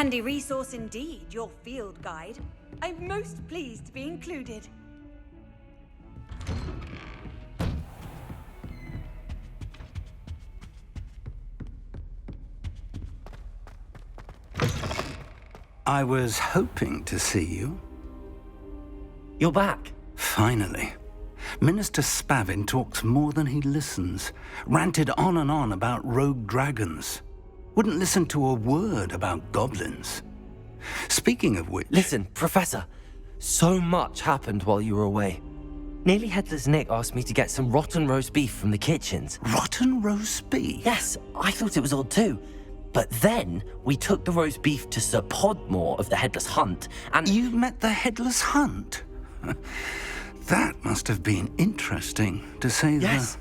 handy resource indeed, your field guide. I'm most pleased to be included. I was hoping to see you. You're back. Finally. Minister Spavin talks more than he listens. Ranted on and on about rogue dragons. Wouldn't listen to a word about goblins. Speaking of which... Listen, Professor. So much happened while you were away. Nearly Headless Nick asked me to get some rotten roast beef from the kitchens. Rotten roast beef? Yes, I thought it was odd too. But then we took the roast beef to Sir Podmore of the Headless Hunt, and... You met the Headless Hunt? That must have been interesting, to say the... Yes.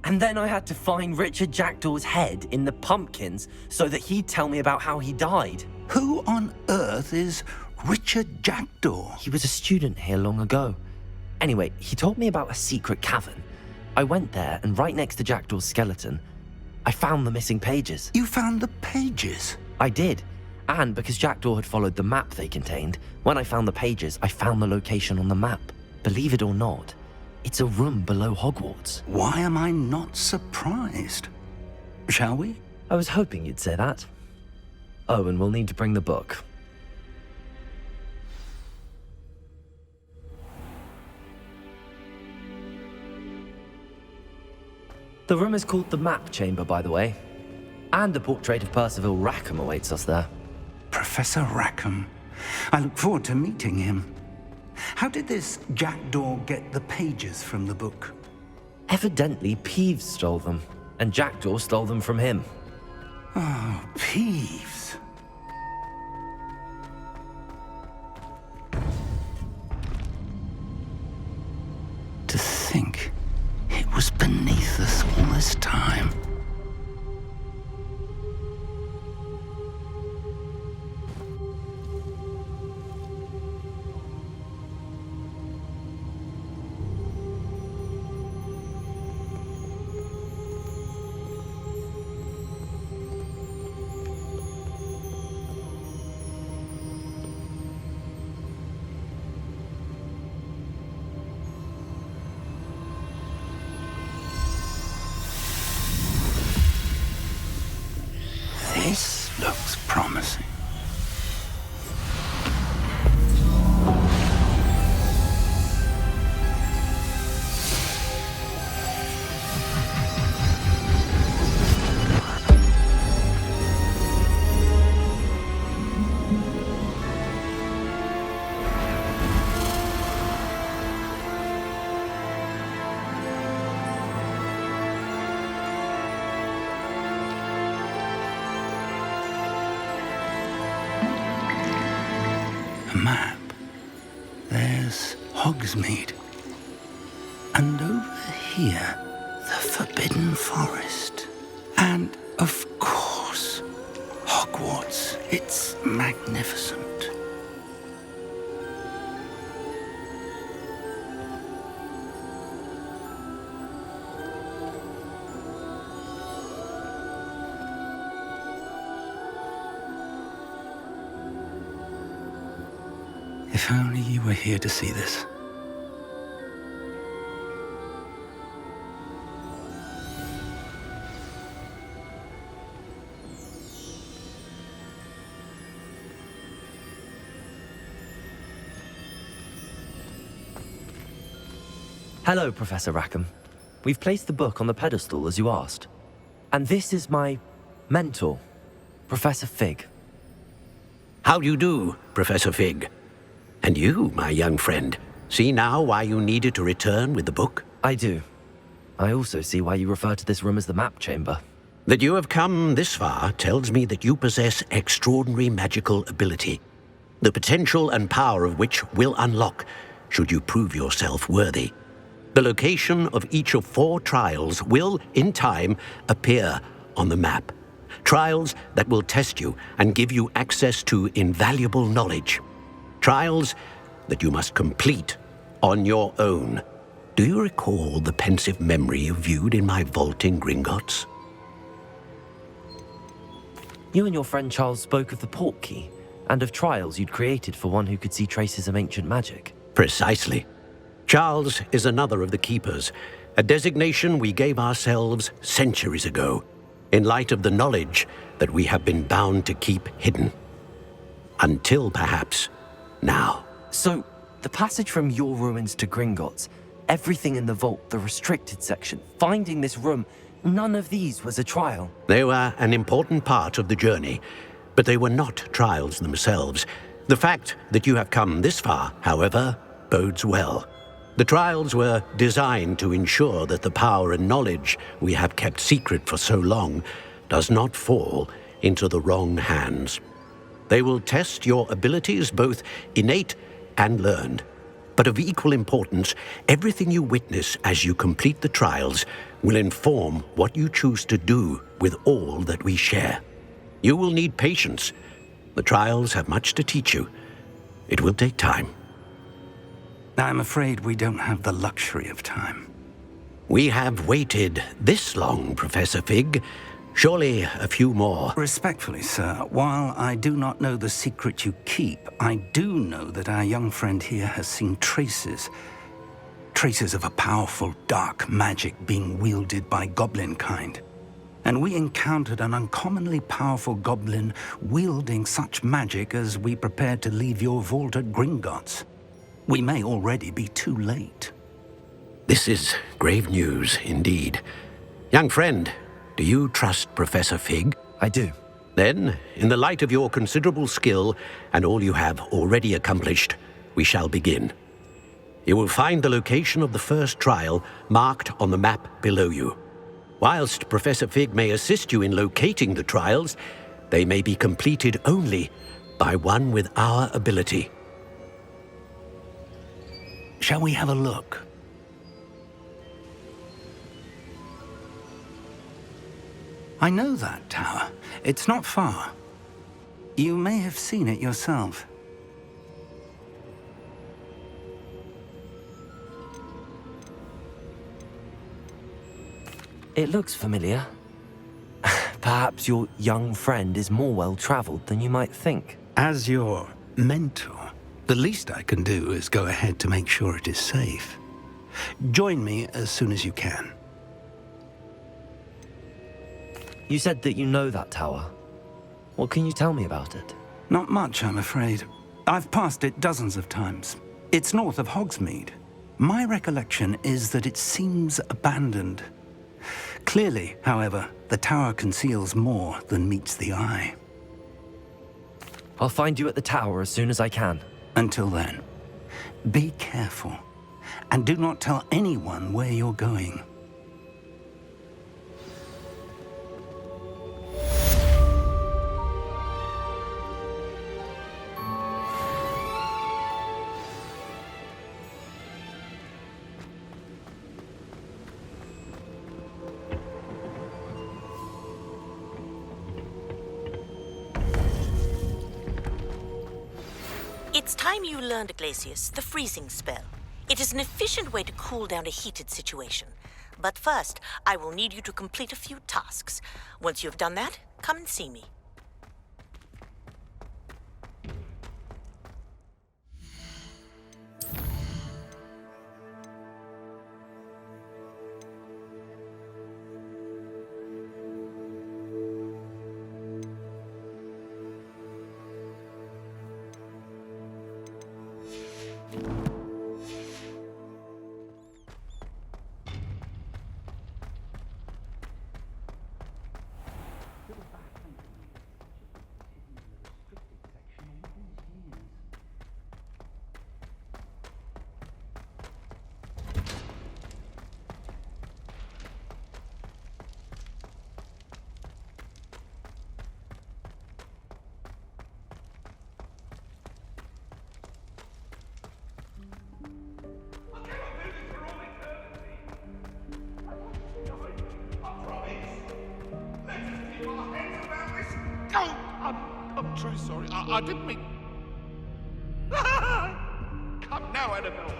And then I had to find Richard Jackdaw's head in the pumpkins so that he'd tell me about how he died. Who on earth is Richard Jackdaw? He was a student here long ago. Anyway, he told me about a secret cavern. I went there, and right next to Jackdaw's skeleton, I found the missing pages. You found the pages? I did. And because Jackdaw had followed the map they contained, when I found the pages, I found the location on the map. Believe it or not, it's a room below Hogwarts. Why am I not surprised? Shall we? I was hoping you'd say that. Oh, and we'll need to bring the book. The room is called the Map Chamber, by the way. And a portrait of Percival Rackham awaits us there. Professor Rackham. I look forward to meeting him. How did this Jackdaw get the pages from the book? Evidently, Peeves stole them, and Jackdaw stole them from him. Oh, Peeves. To think it was beneath us all this time. This looks promising. A map. There's Hogsmeade. And over here, the Forbidden Forest. And, of course, Hogwarts. It's magnificent. If only you were here to see this. Hello, Professor Rackham. We've placed the book on the pedestal as you asked. And this is my mentor, Professor Fig. How do you do, Professor Fig? And you, my young friend, see now why you needed to return with the book? I do. I also see why you refer to this room as the Map Chamber. That you have come this far tells me that you possess extraordinary magical ability, the potential and power of which will unlock should you prove yourself worthy. The location of each of 4 trials will, in time, appear on the map. Trials that will test you and give you access to invaluable knowledge. Trials that you must complete on your own. Do you recall the pensive memory you viewed in my vault in Gringotts? You and your friend Charles spoke of the portkey. and of trials you'd created for one who could see traces of ancient magic. Precisely. Charles is another of the Keepers, a designation we gave ourselves centuries ago, in light of the knowledge that we have been bound to keep hidden. Until, perhaps, now. So, the passage from your ruins to Gringotts, everything in the vault, the restricted section, finding this room, none of these was a trial. They were an important part of the journey, but they were not trials themselves. The fact that you have come this far, however, bodes well. The trials were designed to ensure that the power and knowledge we have kept secret for so long does not fall into the wrong hands. They will test your abilities, both innate and learned. But of equal importance, everything you witness as you complete the trials will inform what you choose to do with all that we share. You will need patience. The trials have much to teach you. It will take time. I'm afraid we don't have the luxury of time. We have waited this long, Professor Fig. Surely a few more. Respectfully, sir, while I do not know the secret you keep, I do know that our young friend here has seen traces of a powerful dark magic being wielded by goblin kind. And we encountered an uncommonly powerful goblin wielding such magic as we prepared to leave your vault at Gringotts. We may already be too late. This is grave news indeed. Young friend, do you trust Professor Fig? I do. Then, in the light of your considerable skill and all you have already accomplished, we shall begin. You will find the location of the first trial marked on the map below you. Whilst Professor Fig may assist you in locating the trials, they may be completed only by one with our ability. Shall we have a look? I know that tower. It's not far. You may have seen it yourself. It looks familiar. Perhaps your young friend is more well-traveled than you might think. As your mentor, the least I can do is go ahead to make sure it is safe. Join me as soon as you can. You said that you know that tower. What can you tell me about it? Not much, I'm afraid. I've passed it dozens of times. It's north of Hogsmeade. My recollection is that it seems abandoned. Clearly, however, the tower conceals more than meets the eye. I'll find you at the tower as soon as I can. Until then, be careful, and do not tell anyone where you're going. It's time you learned, Glacius, the freezing spell. It is an efficient way to cool down a heated situation. But first, I will need you to complete a few tasks. Once you have done that, come and see me. I'm truly sorry. I didn't mean... Come now, Annabelle.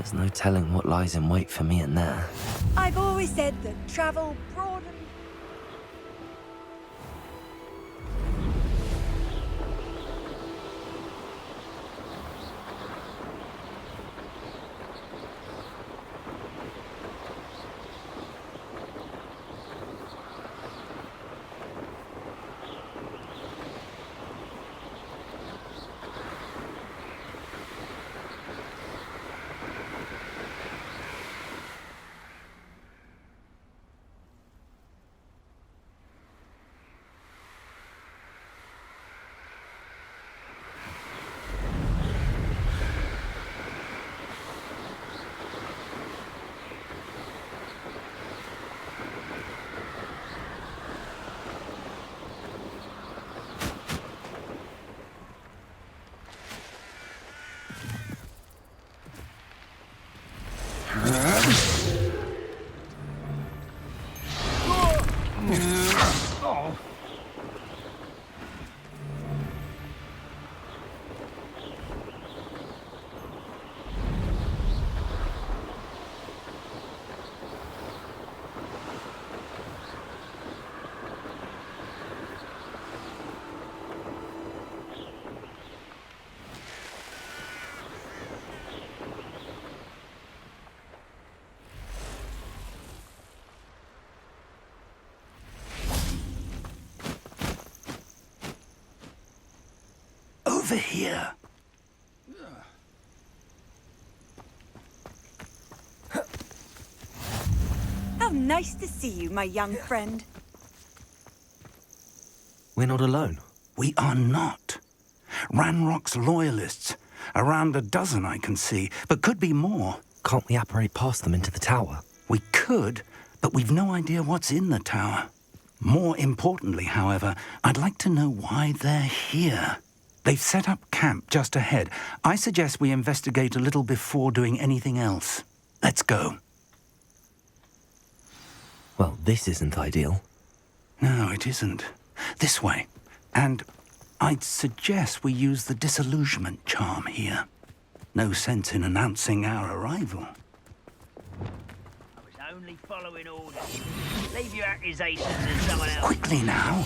There's no telling what lies in wait for me in there. I've always said that travel broadens. Over here. How nice to see you, my young friend. We're not alone. We are not. Ranrock's loyalists. Around a dozen I can see, but could be more. Can't we apparate past them into the tower? We could, but we've no idea what's in the tower. More importantly, however, I'd like to know why they're here. They've set up camp just ahead. I suggest we investigate a little before doing anything else. Let's go. Well, this isn't ideal. No, it isn't. This way. And I'd suggest we use the disillusionment charm here. No sense in announcing our arrival. I was only following orders. Leave your accusations to someone else. Quickly now.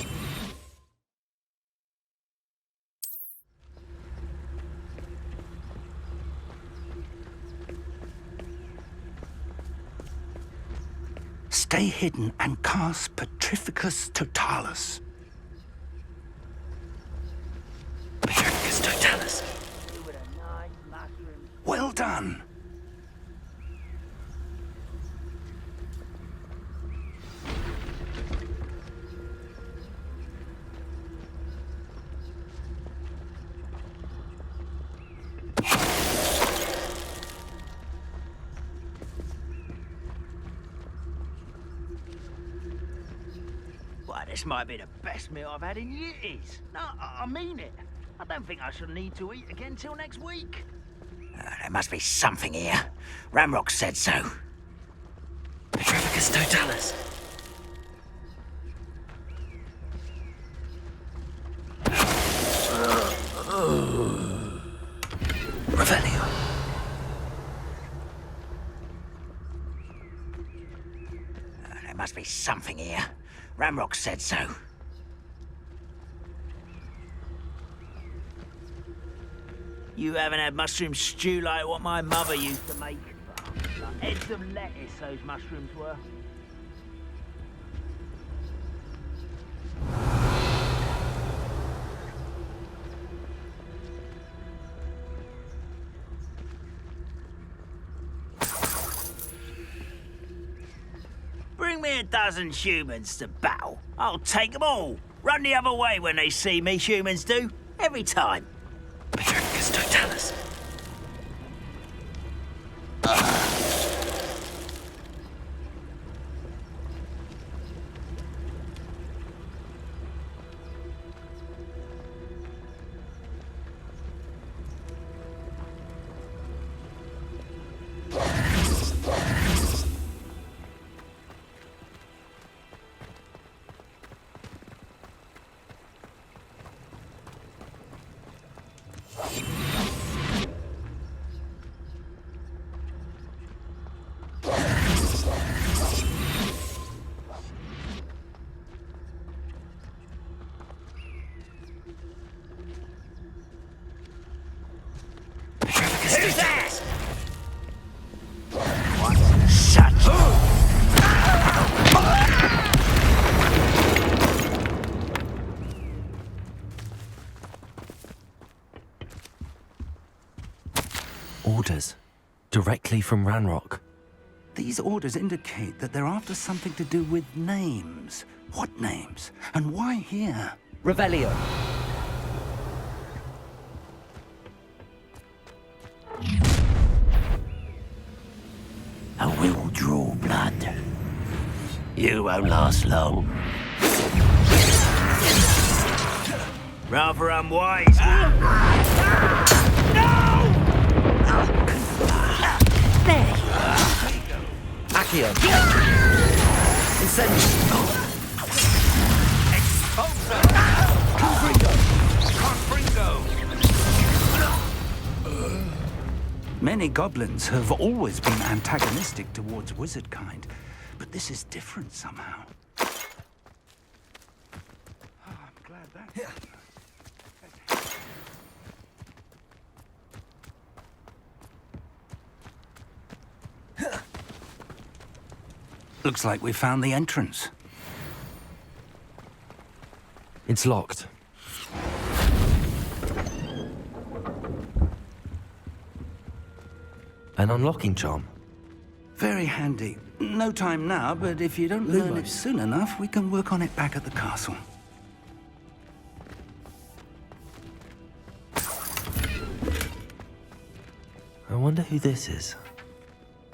Stay hidden and cast Petrificus Totalis. Petrificus Totalis. Well done. Why, this might be the best meal I've had in years. No, I mean it. I don't think I shall need to eat again till next week. There must be something here. Ramrock said so. Petrificus Totalis. Revelio. There must be something here. Ramrock said so. You haven't had mushroom stew like what my mother used to make. Like heads of lettuce, those mushrooms were. Bring me a dozen humans to battle. I'll take them all. Run the other way when they see me, humans do. Every time. Petrificus Totalis. Orders. Directly from Ranrock. These orders indicate that they're after something to do with names. What names? And why here? Revelio. I will draw blood. You won't last long. Rather unwise. Accio. Incendio. Expulsor! Confringo! Many goblins have always been antagonistic towards wizard kind, but this is different somehow. Oh, I'm glad that... Looks like we found the entrance. It's locked. An unlocking charm. Very handy. No time now, but if you don't learn it Lumos. soon enough, we can work on it back at the castle. I wonder who this is.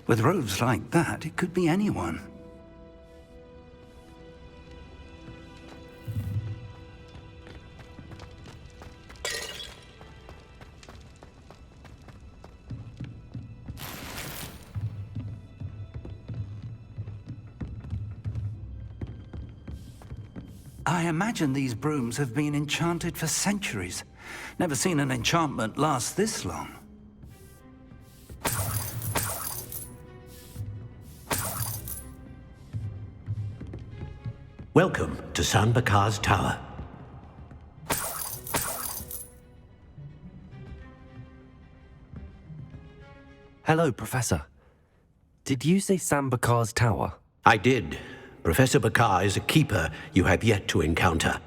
With robes like that, it could be anyone. I imagine these brooms have been enchanted for centuries. Never seen an enchantment last this long. Welcome to San Bakar's Tower. Hello, Professor. Did you say Sam Bakar's tower? I did. Professor Bakar is a keeper you have yet to encounter.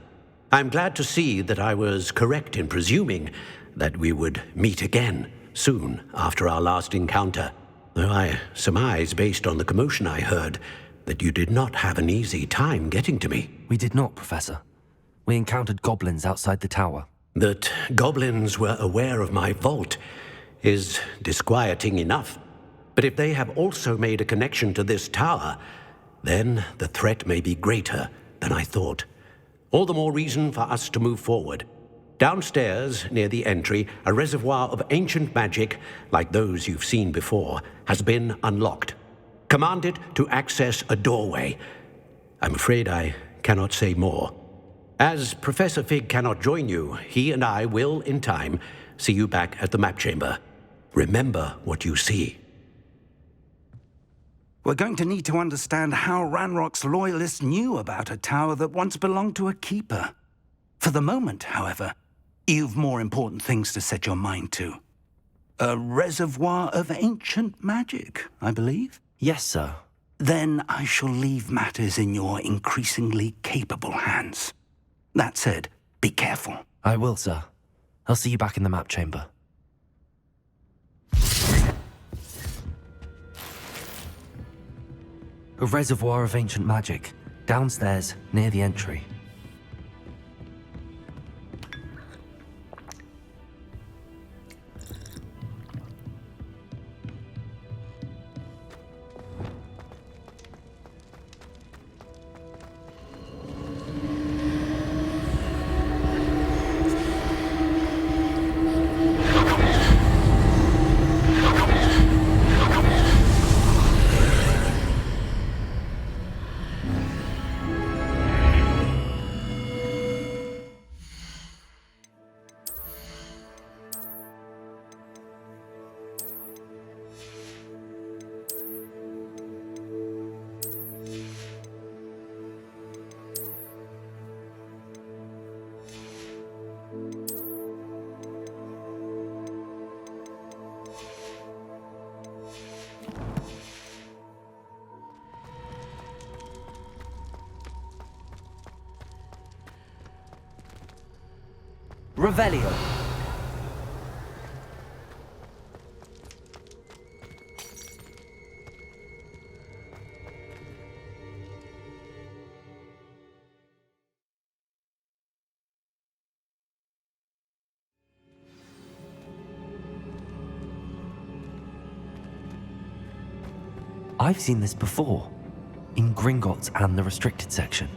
I'm glad to see that I was correct in presuming that we would meet again soon after our last encounter. Though I surmise, based on the commotion I heard, that you did not have an easy time getting to me. We did not, Professor. We encountered goblins outside the tower. That goblins were aware of my vault is disquieting enough. But if they have also made a connection to this tower, then the threat may be greater than I thought. All the more reason for us to move forward. Downstairs, near the entry, a reservoir of ancient magic, like those you've seen before, has been unlocked. Command it to access a doorway. I'm afraid I cannot say more. As Professor Fig cannot join you, he and I will, in time, see you back at the map chamber. Remember what you see. We're going to need to understand how Ranrock's loyalists knew about a tower that once belonged to a keeper. For the moment, however, you've more important things to set your mind to. A reservoir of ancient magic, I believe? Yes, sir. Then I shall leave matters in your increasingly capable hands. That said, be careful. I will, sir. I'll see you back in the map chamber. A reservoir of ancient magic, downstairs, near the entry. Revelio. I've seen this before, in Gringotts and the restricted section.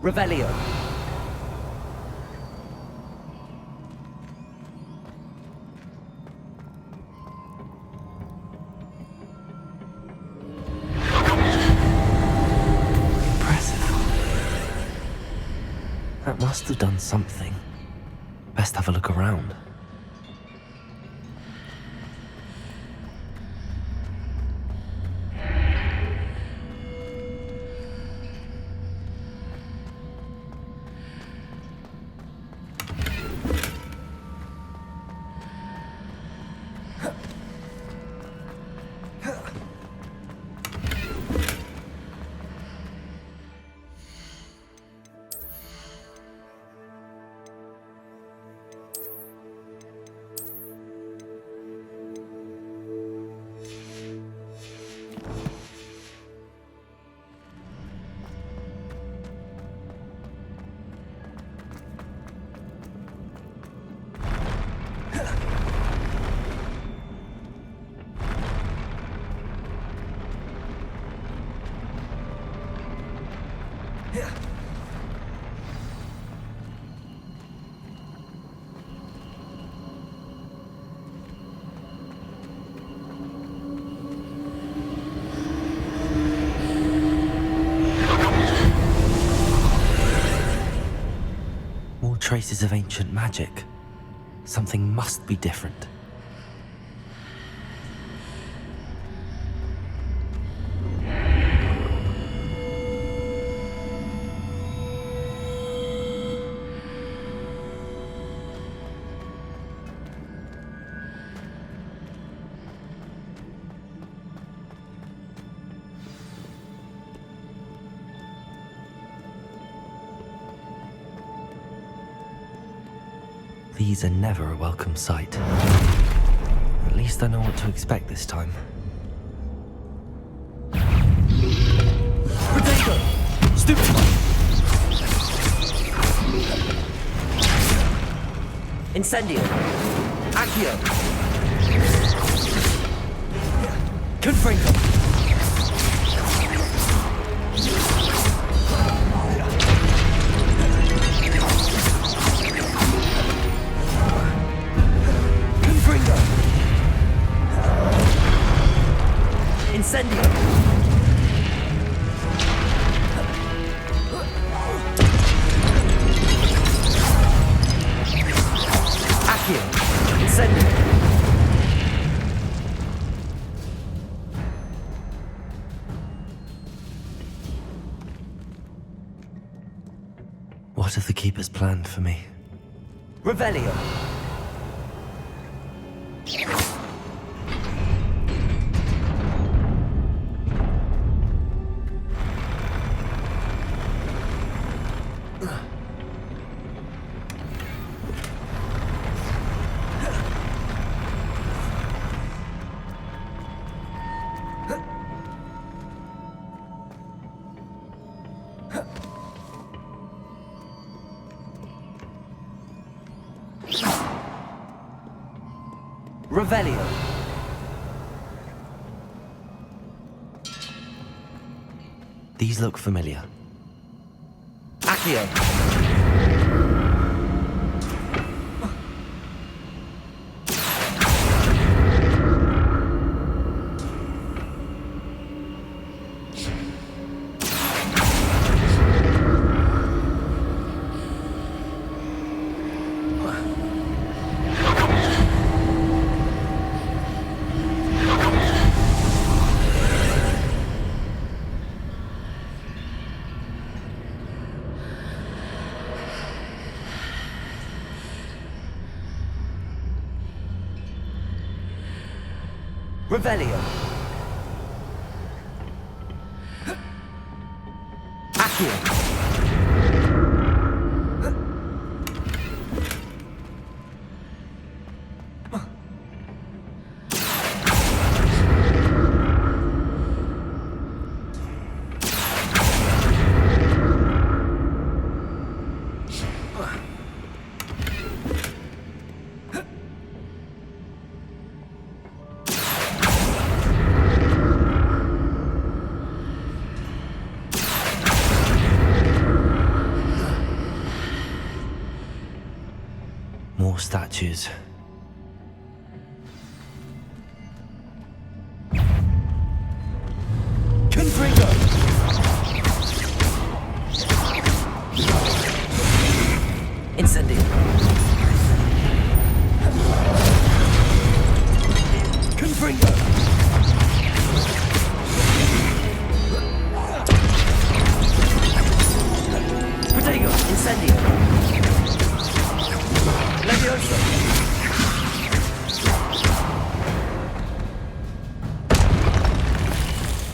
Revelio. That must have done something. Best have a look around. More traces of ancient magic. Something must be different. These are never a welcome sight. At least I know what to expect this time. Potato! Stupid! Incendio! Accio! Confringo! Incendio! Accio! Incendio! What have the Keepers planned for me? Revelio! Revelio. These look familiar. Accio. Revelio. Accio. more statues. Confringo! Incendio. Confringo! Protego! Incendio! Levioso!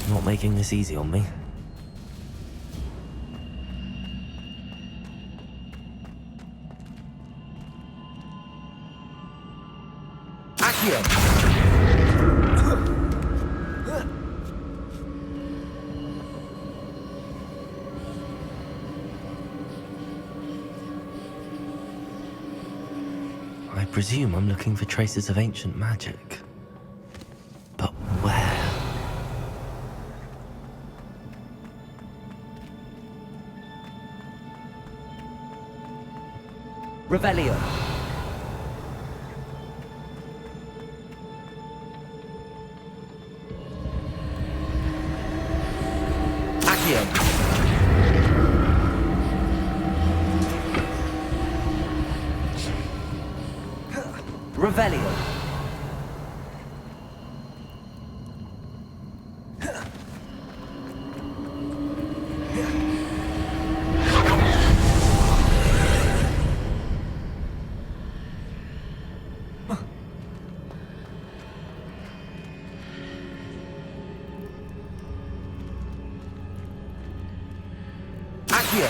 Not making this easy on me. Accio! I presume I'm looking for traces of ancient magic. But where? Revelio. Accio. Revelio. Accio.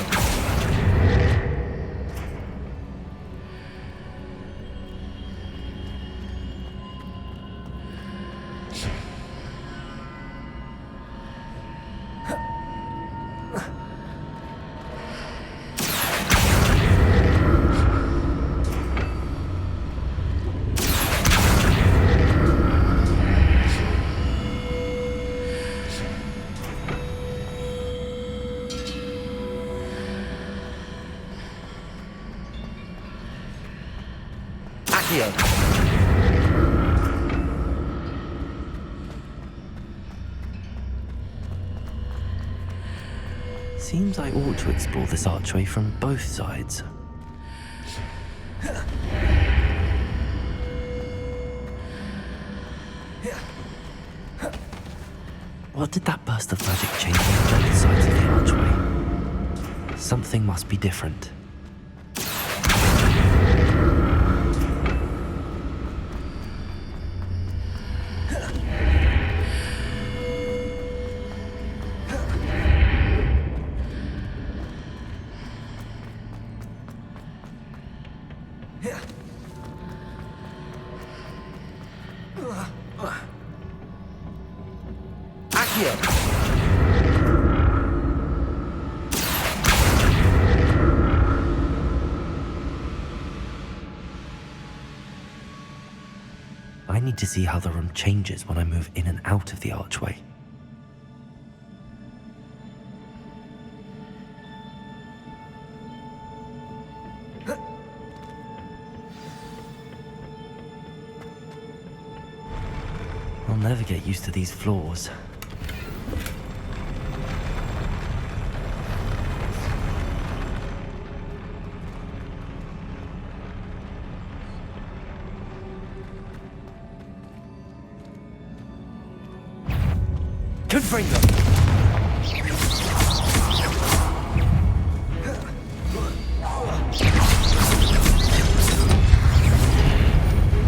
Seems I ought to explore this archway from both sides. What did that burst of magic change on both sides of the archway? Something must be different. I need to see how the room changes when I move in and out of the archway. I'll never get used to these floors. Confringo.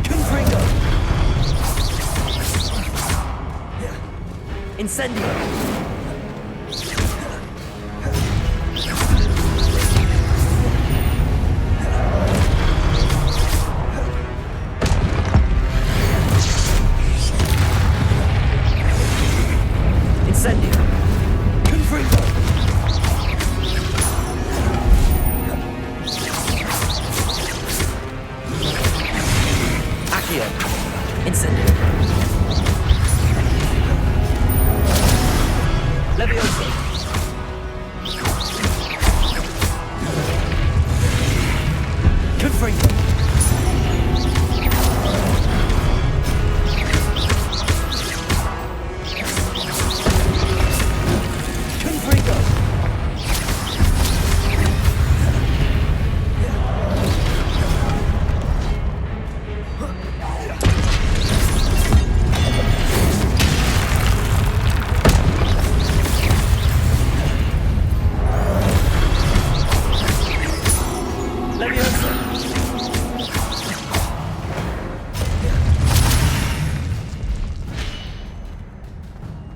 Confringo. Incendio. Incendio. Confringo. Accio. Incendio. Levioso. Confringo.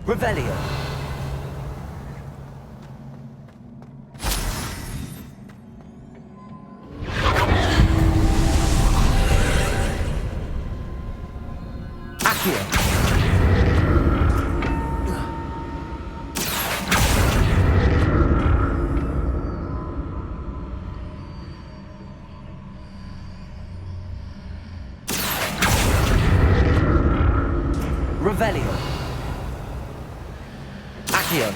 Revelio. Accio. Revelio. Accio.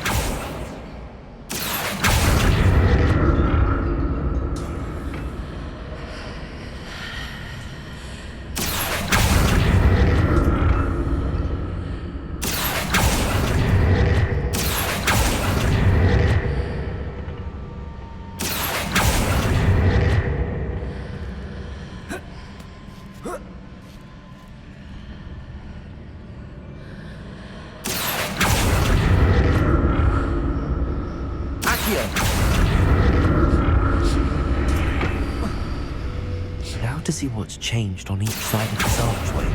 Now to see what's changed on each side of this archway.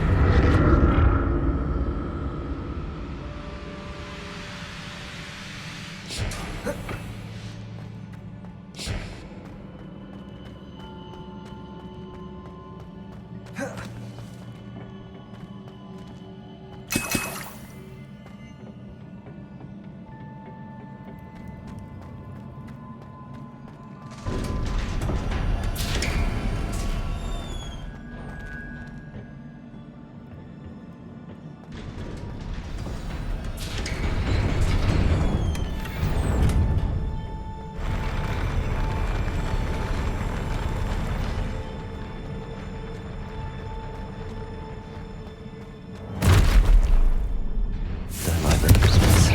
Don't like the look of this.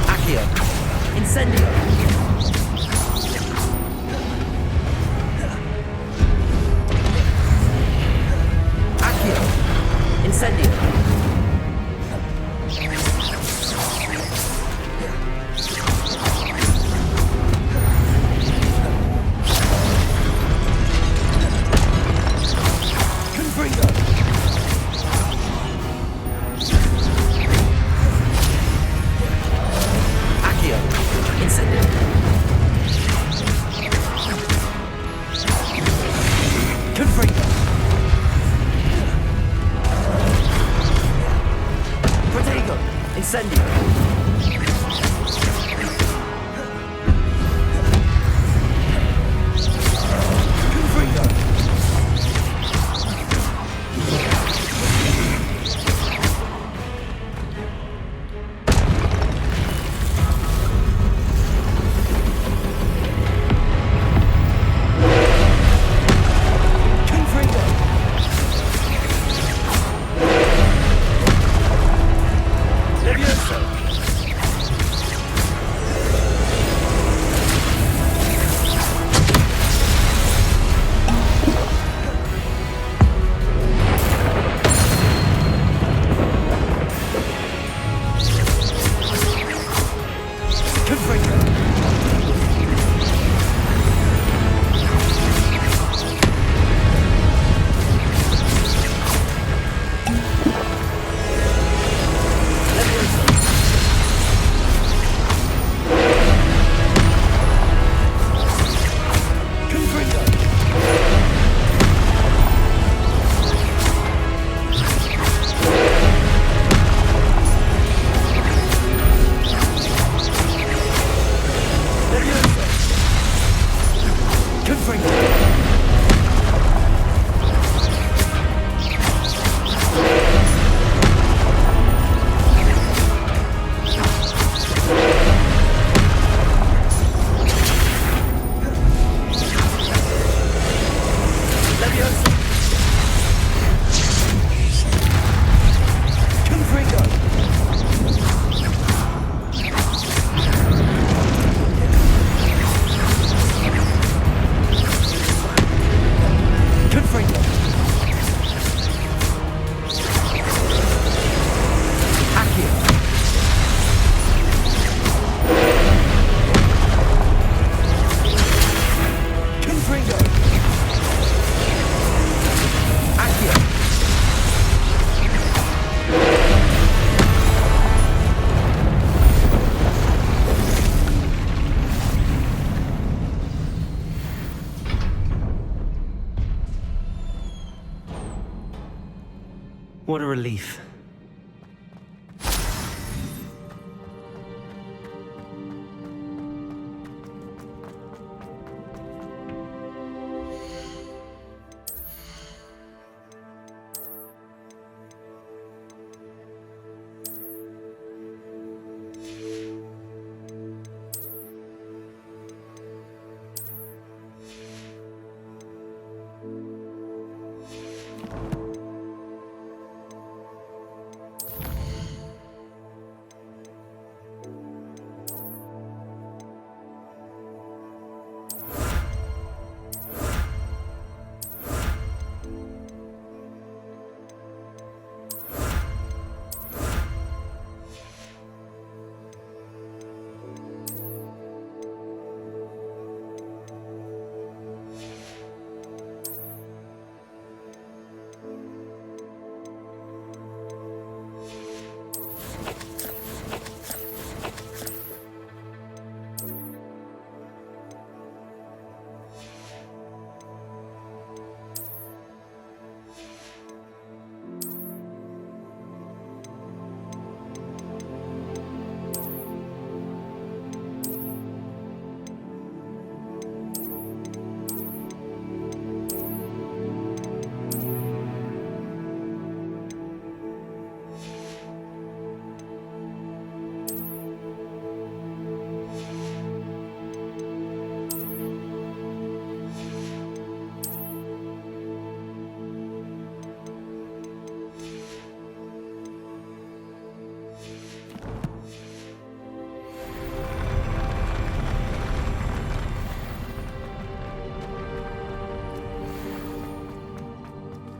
Accio. Incendio. Accio. Incendio. Confringo. Accio. Incendio. Confringo. Protego. Incendio. Confringo. Confringo. Levioso. What a relief.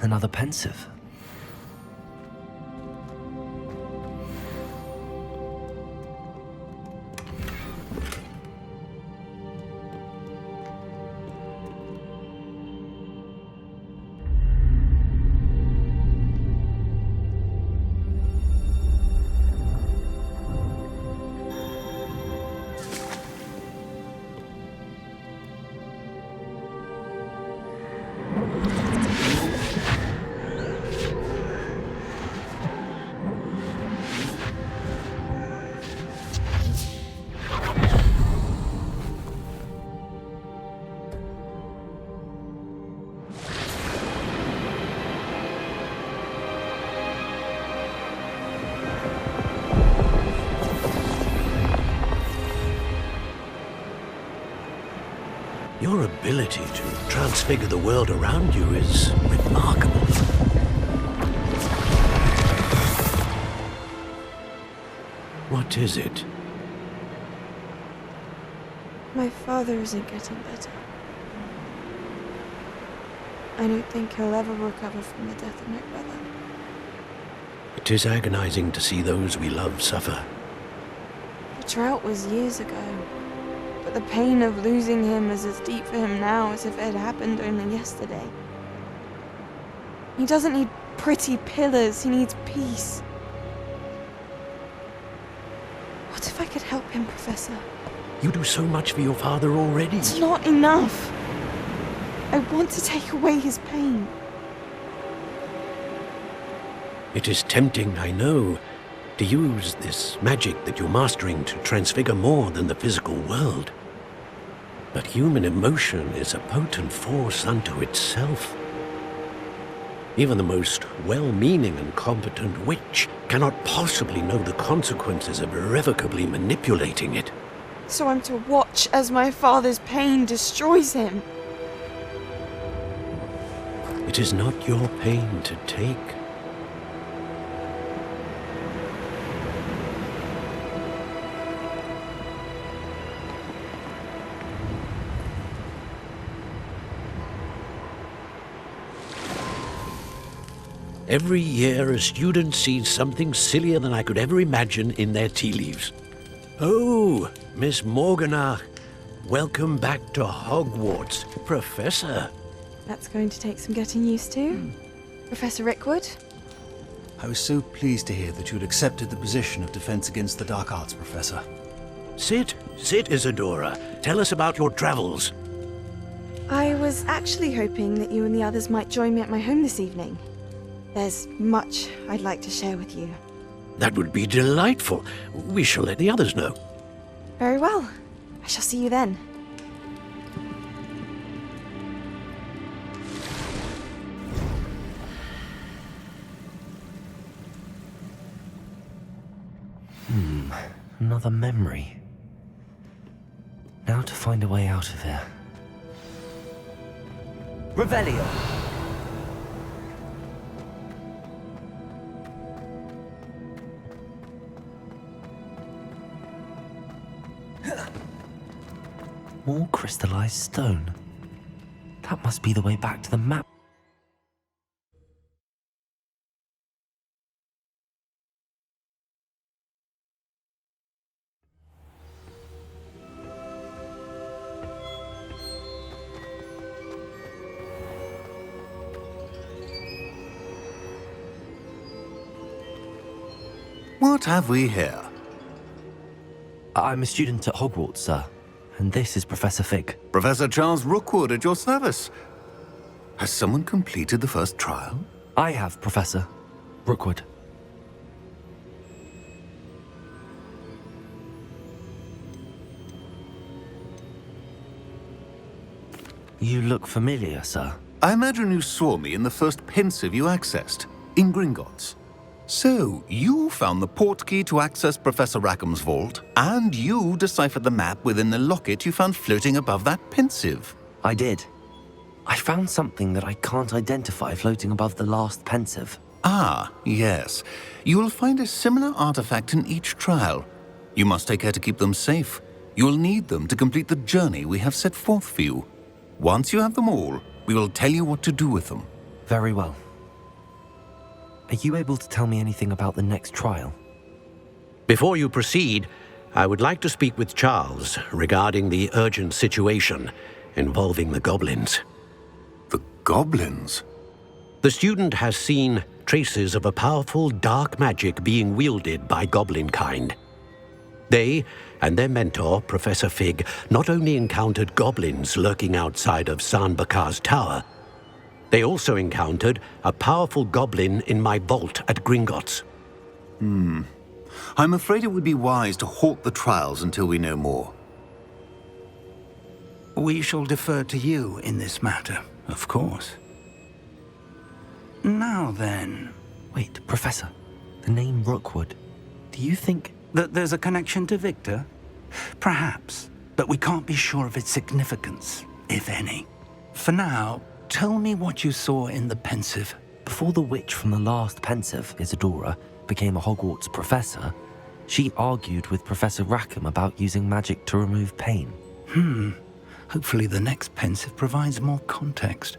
Another pensive. Your ability to transfigure the world around you is remarkable. What is it? My father isn't getting better. I don't think he'll ever recover from the death of my brother. It is agonizing to see those we love suffer. The drought was years ago, but the pain of losing him is as deep for him now as if it had happened only yesterday. He doesn't need pretty pillars, he needs peace. What if I could help him, Professor? You do so much for your father already. It's not enough. I want to take away his pain. It is tempting, I know, to use this magic that you're mastering to transfigure more than the physical world. But human emotion is a potent force unto itself. Even the most well-meaning and competent witch cannot possibly know the consequences of irrevocably manipulating it. So I'm to watch as my father's pain destroys him. It is not your pain to take. Every year, a student sees something sillier than I could ever imagine in their tea leaves. Oh, Miss Morganach, welcome back to Hogwarts, Professor. That's going to take some getting used to. Professor Rickwood? I was so pleased to hear that you had accepted the position of Defense Against the Dark Arts, Professor. Sit, Isadora. Tell us about your travels. I was actually hoping that you and the others might join me at my home this evening. There's much I'd like to share with you. That would be delightful. We shall let the others know. Very well. I shall see you then. Another memory. Now to find a way out of here. Revelio. More crystallized stone. That must be the way back to the map. What have we here? I'm a student at Hogwarts, sir. And this is Professor Fig. Professor Charles Rookwood at your service. Has someone completed the first trial? I have, Professor Rookwood. You look familiar, sir. I imagine you saw me in the first pensive you accessed, in Gringotts. So, you found the portkey to access Professor Rackham's vault, and you deciphered the map within the locket you found floating above that pensive. I did. I found something that I can't identify floating above the last pensive. Ah, yes. You will find a similar artifact in each trial. You must take care to keep them safe. You will need them to complete the journey we have set forth for you. Once you have them all, we will tell you what to do with them. Very well. Are you able to tell me anything about the next trial? Before you proceed, I would like to speak with Charles regarding the urgent situation involving the goblins. The goblins? The student has seen traces of a powerful dark magic being wielded by goblin kind. They and their mentor, Professor Fig, not only encountered goblins lurking outside of Sanbakar's tower, they also encountered a powerful goblin in my vault at Gringotts. I'm afraid it would be wise to halt the trials until we know more. We shall defer to you in this matter, of course. Now then... Wait, Professor. The name Rookwood. Do you think... that there's a connection to Victor? Perhaps, but we can't be sure of its significance, if any. For now, tell me what you saw in the pensive. Before the witch from the last pensive, Isadora, became a Hogwarts professor, she argued with Professor Rackham about using magic to remove pain. Hopefully the next pensive provides more context.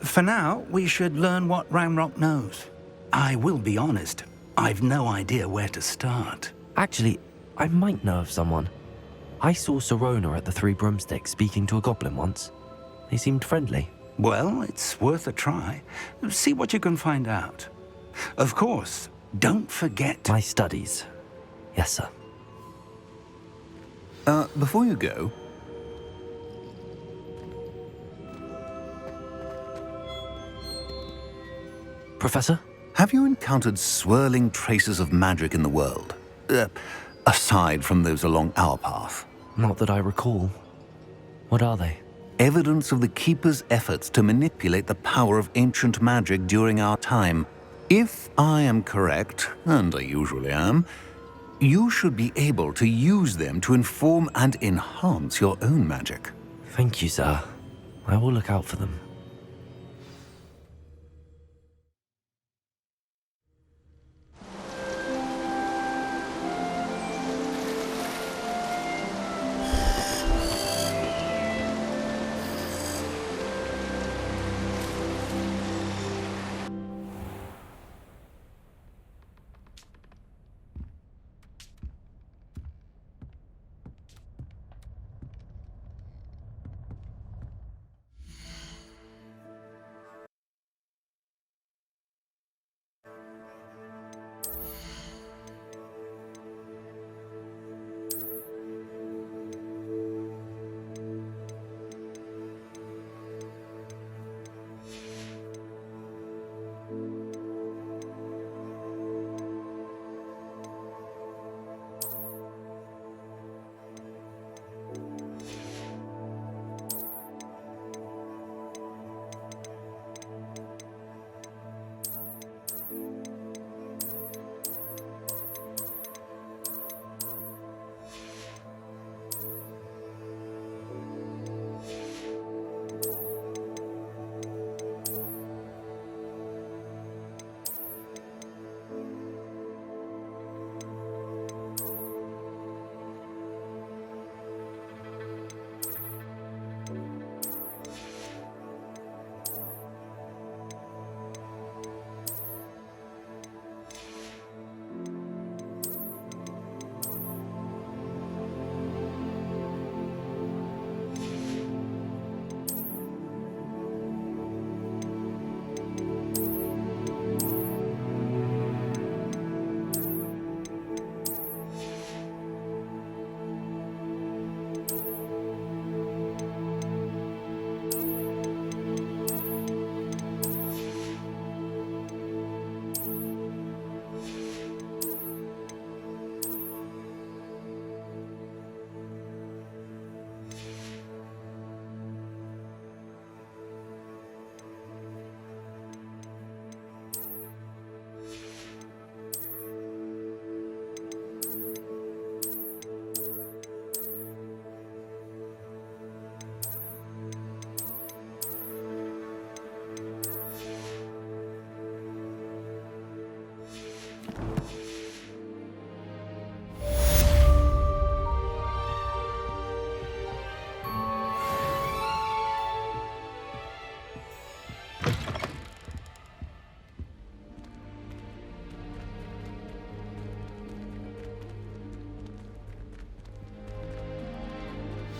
For now, we should learn what Ranrock knows. I will be honest, I've no idea where to start. Actually, I might know of someone. I saw Serona at the Three Broomsticks speaking to a goblin once. They seemed friendly. Well, it's worth a try. See what you can find out. Of course, don't forget... My studies. Yes, sir. Before you go... Professor? Have you encountered swirling traces of magic in the world? Aside from those along our path? Not that I recall. What are they? Evidence of the Keeper's efforts to manipulate the power of ancient magic during our time. If I am correct, and I usually am, you should be able to use them to inform and enhance your own magic. Thank you, sir. I will look out for them.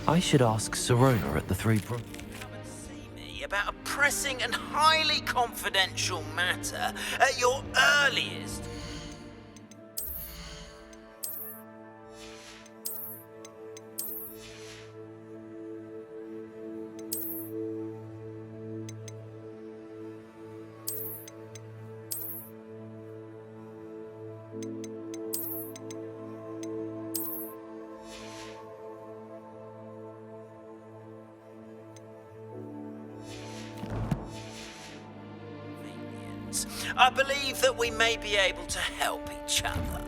I should ask Serona at the Three Brook. Come and see me about a pressing and highly confidential matter at your earliest. I believe that we may be able to help each other.